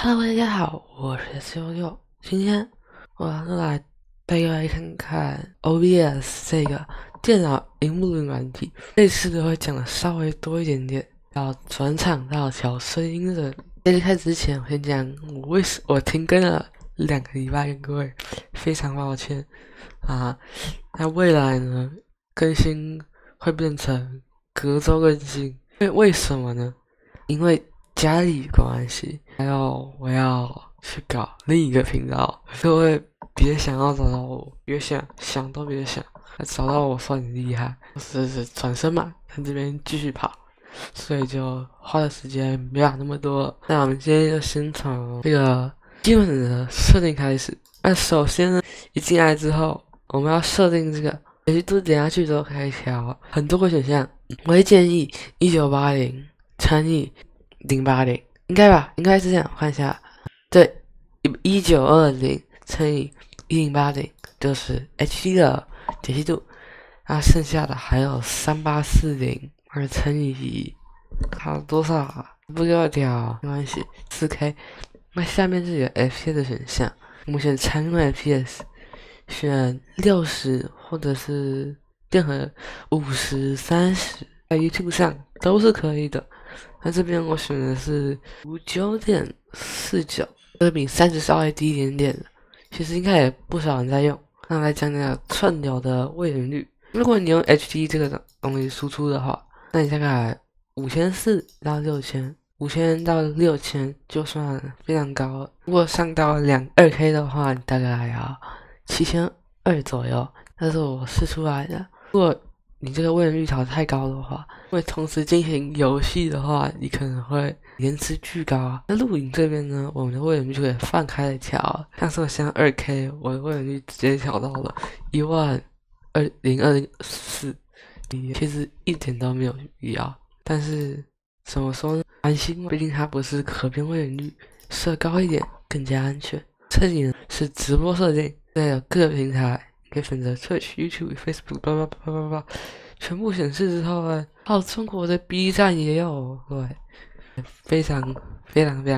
Hello，大家好，我是C66。今天我要来带各位看看 OBS 这个电脑荧幕的软体。这次都会讲的稍微多一点点，要转场到调声音的。在开始之前，我先讲我停更了2个礼拜，跟各位非常抱歉啊。那未来呢，更新会变成隔周更新，为什么呢？因为家里关系，还有我要去搞另一个频道，各位别想要找到我，别想都别想，找到我算你厉害，是转身嘛，在这边继续跑，所以就花的时间没有那么多。那我们今天就先从这个基本的设定开始。那首先呢，一进来之后，我们要设定这个解析度，点下去之后可以调很多个选项，我会建议1980乘以080，应该吧？应该是这样，我看一下，对，1920乘以1080就是HD 的解析度，那剩下的还有3840乘以好多少啊？不给我调，没关系，4K。那下面这个 FPS 的选项，我们选常用 FPS，选60或者是任何50、30，在 YouTube 上都是可以的。那这边我选的是59.49，这比30稍微低一点点的，其实应该也不少人在用。那来讲讲串流的位元率，如果你用 HD 这个东西输出的话，那你大概5400到6000，5000到6000就算非常高了。如果上到2K 的话，你大概要7200左右，这是我试出来的。如果你这个位元率调太高的话，会同时进行游戏的话，你可能会延迟巨高啊。那录影这边呢，我们的位元率就可以放开来调，像是我现在 2K， 我的位元率直接调到了10204，其实一点都没有必要。但是怎么说呢？安心，毕竟它不是可变位元率，设高一点更加安全。这里呢是直播设定，在各个平台可以选择 Twitch、YouTube、Facebook， 叭叭叭叭叭，全部显示之后呢，还有中国的 B 站也有，对，非常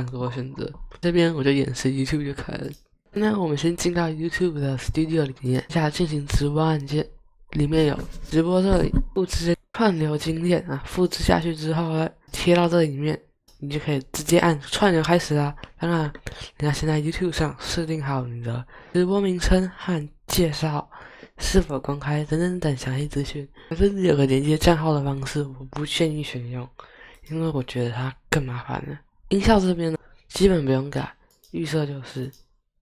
多选择。这边我就演示 YouTube 就可以了。那我们先进到 YouTube 的 Studio 里面，下进行直播按键，里面有直播这里，复制串流精炼啊，复制下去之后呢，贴到这里面，你就可以直接按串流开始啦。当然，你要先在 YouTube 上设定好你的直播名称和介绍是否公开等详细资讯。这里有个连接账号的方式，我不建议选用，因为我觉得它更麻烦了。音效这边呢，基本不用改，预设就是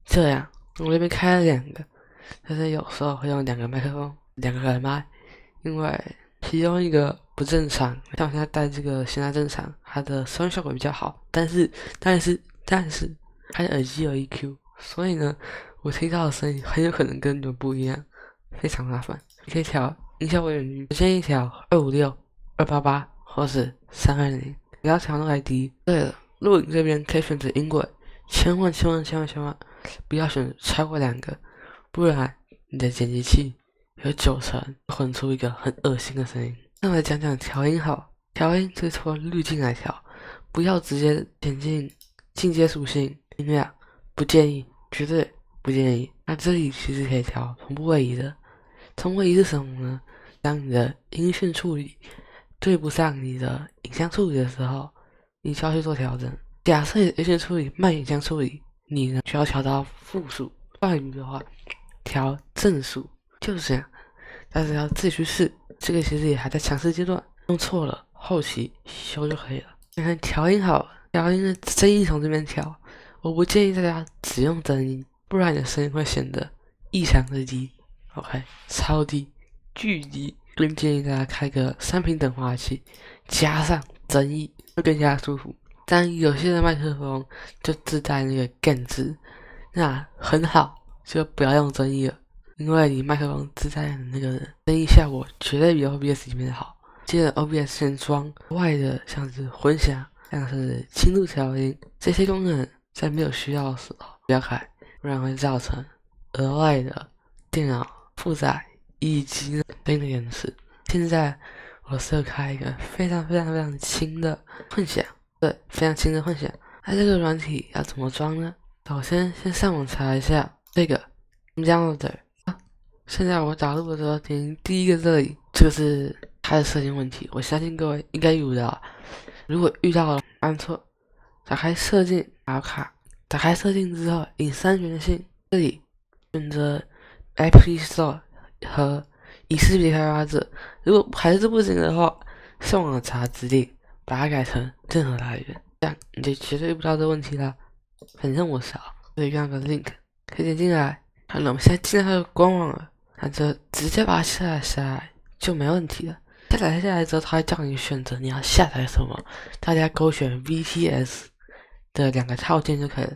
这样。我这边开了2个，但是有时候会用2个麦克风，2个耳麦，因为其中一个不正常，像我现在戴这个现在正常，它的收音效果比较好，但是它的耳机有 EQ， 所以呢，我听到的声音很有可能跟你们不一样，非常麻烦。你可以调音效位元率，我建议调256、288或是320，不要调那么低。对了，录影这边可以选择音轨，千万不要选超过2个，不然你的剪辑器有90%混出一个很恶心的声音。那我来讲讲调音好，调音是从滤镜来调，不要直接点进进阶属性音量，不建议，绝对不建议。那这里其实可以调同步位移的，同步位移是什么呢？当你的音讯处理对不上你的影像处理的时候，你就要去做调整。假设你的音讯处理慢影像处理，你呢就要调到负数；快语的话，调正数，就是这样。但是要自己去试，这个其实也还在尝试阶段，用错了后期修就可以了。看看调音好，调音的声音从这边调，我不建议大家只用真音，不然你的声音会显得异常的低。OK， 超低，巨低，并建议大家开个3频等化器，加上真音会更加舒服。但有些的麦克风就自带那个 gain 字，那很好，就不要用真音了。因为你麦克风自带的那个声音效果绝对比 OBS 里面的好。接着 OBS 先装外的，像是混响、像是轻度调音这些功能，在没有需要的时候不要开，不然会造成额外的电脑负载以及声音的延迟。现在我设开一个非常轻的混响，对，非常轻的混响，那这个软体要怎么装呢？首先上网查一下这个 Downloader。现在我打入的时候，点第一个这里，这个是它的设定问题，我相信各位应该遇到。如果遇到了，按错，打开设定，打卡，打开设定之后，隐私安全性，这里选择 App Store 和以识别开发者。如果还是不行的话，上网查指令，把它改成任何来源，这样你就绝对遇不到这问题了。反正我少，这里看个 link， 可以点进来。好了，我们现在进到它的官网了。那就直接把它下来就没问题了。下来之后，它会叫你选择你要下载什么，大家勾选 VTS 的2个套件就可以了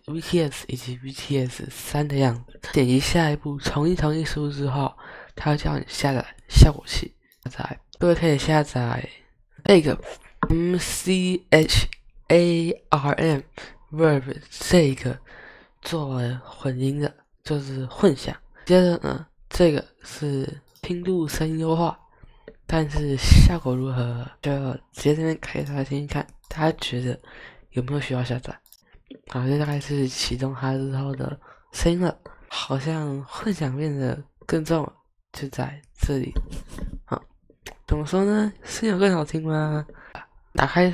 ，VTS 以及 VTS 3的样子。点击下一步，同意输入之后，它会叫你下载效果器。各位可以下载这个 MCHARM Verb 这个作为混音的，就是混响。接着呢，这个是听度声音优化，但是效果如何，就直接这边开它听听看，大家觉得有没有需要下载？好，这大概是启动它之后的声音了，好像混响变得更重了，就在这里。好，怎么说呢？声音有更好听吗？打开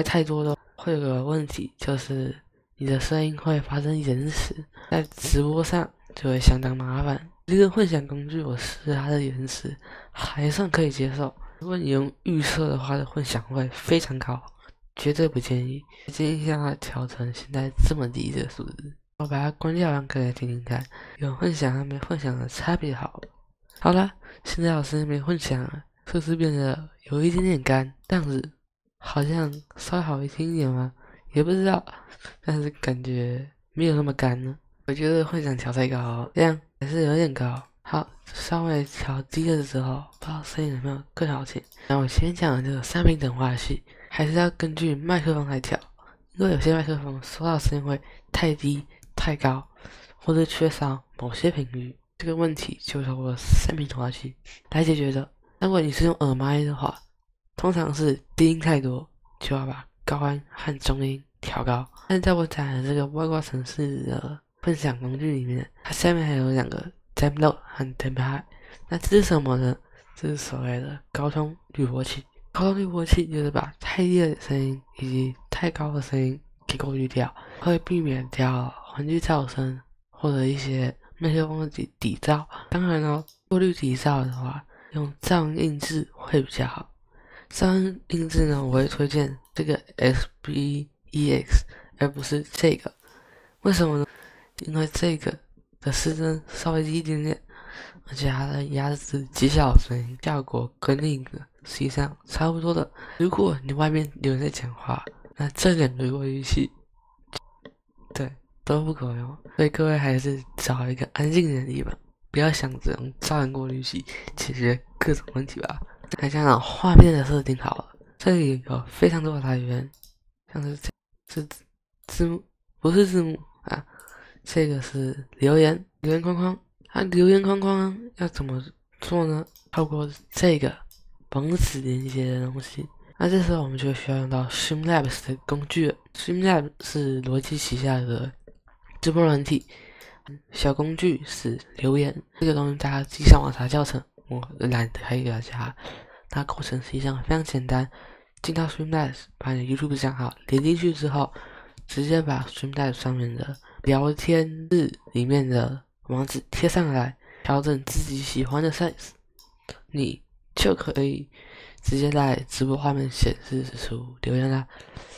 太多的会有个问题，就是你的声音会发生延迟，在直播上就会相当麻烦。这个混响工具我试它的延迟还算可以接受，如果你用预设的话，的混响会非常高，绝对不建议。建议让它调成现在这么低的数字。我把它关掉，让各位听听看，有混响和没混响的差别好了，现在我声音没混响了，是不是变得有一点点干？这样子好像稍微好听一点吗？也不知道，但是感觉没有那么干呢。我觉得混响调太高，这样还是有点高。好，稍微调低了之后，不知道声音有没有更好听。那我先讲的这个3频等化器，还是要根据麦克风来调，因为有些麦克风收到声音会太低、太高，或者缺少某些频率。这个问题就透过3频等化器来解决的。如果你是用耳麦的话，通常是低音太多，就要把高音和中音调高。但在我讲的这个外挂程式的混响工具里面，它下面还有2个 damp low 和 damp high。那这是什么呢？这是所谓的高通滤波器。高通滤波器就是把太低的声音以及太高的声音给过滤掉，会避免掉环境噪声或者一些麦克风的底噪。当然了，过滤底噪的话，用噪音印制会比较好。噪音印制呢，我会推荐这个 SBEX， 而不是这个。为什么呢？因为这个的失真稍微低一点点，而且它的压制极小声音，效果跟另一个实际上差不多的。如果你外面有人在讲话，那这2个过滤器对都不够用，所以各位还是找一个安静的地方，不要想着用噪音过滤器解决各种问题吧。来讲讲画面的设定好了，这里有非常多的来源，像是字幕，不是字幕啊，这个是留言框框。留言框框要怎么做呢？透过这个网址连接的东西。那这时候我们就需要用到 Streamlabs 的工具了。Streamlabs 是罗技旗下的直播软体，小工具是留言，这个东西大家自己上网查教程，我懒得开给大家。它构成实际上非常简单，进到 Streamlabs， 把你的 YouTube 账号连进去之后，直接把 Streamlabs 上面的聊天室里面的网址贴上来，调整自己喜欢的 size， 你就可以直接在直播画面显示出留言啦。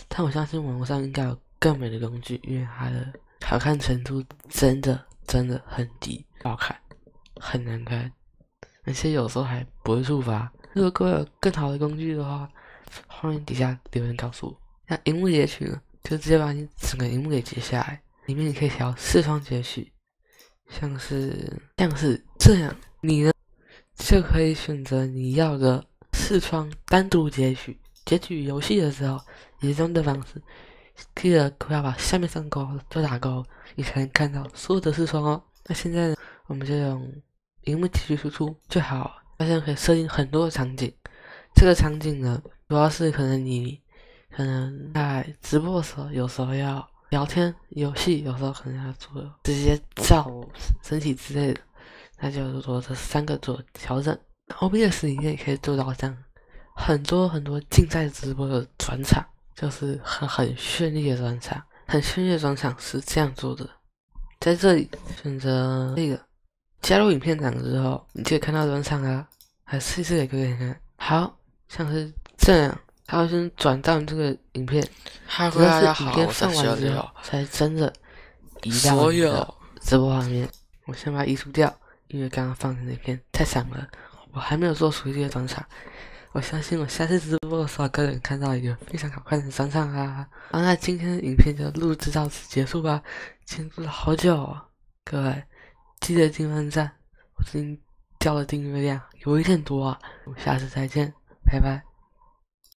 但我相信网络上应该有更美的工具，因为它的好看程度真的很低，不好看，很难看，而且有时候还不会触发。如果各位有更好的工具的话，欢迎底下留言告诉我。那荧幕截取呢，就直接把你整个荧幕给截下来，里面你可以调视窗截取，像是这样，你呢就可以选择你要的视窗单独截取。截取游戏的时候也是用这方式，记得要把下面3勾都打勾，你才能看到所有的视窗哦。那现在呢，我们就用荧幕截取输出就好。发现可以设定很多的场景，这个场景呢，主要是可能你可能在直播的时候，有时候要聊天、游戏，有时候可能要做这些照身体之类的，那就是说这3个做调整。OBS 里面也可以做到这样，很多竞赛直播的转场，就是很绚丽的转场，很绚丽的转场是这样做的。在这里选择这个加入影片档之后，你就可以看到转场啊，还试一试给各位看。好像是这样，它会先转到这个影片，嗨，各位大家好，影片我放完之后才真的移到你的直播画面。我先把它移除掉，因为刚刚放的那片太长了，我还没有做熟悉的转场。我相信我下次直播的时候，个人看到一个非常好看的转场啊！那今天的影片就录制到此结束吧。今天录了好久哦，各位记得订阅赞，我最近掉了订阅量有一点多啊。我们下次再见，拜拜。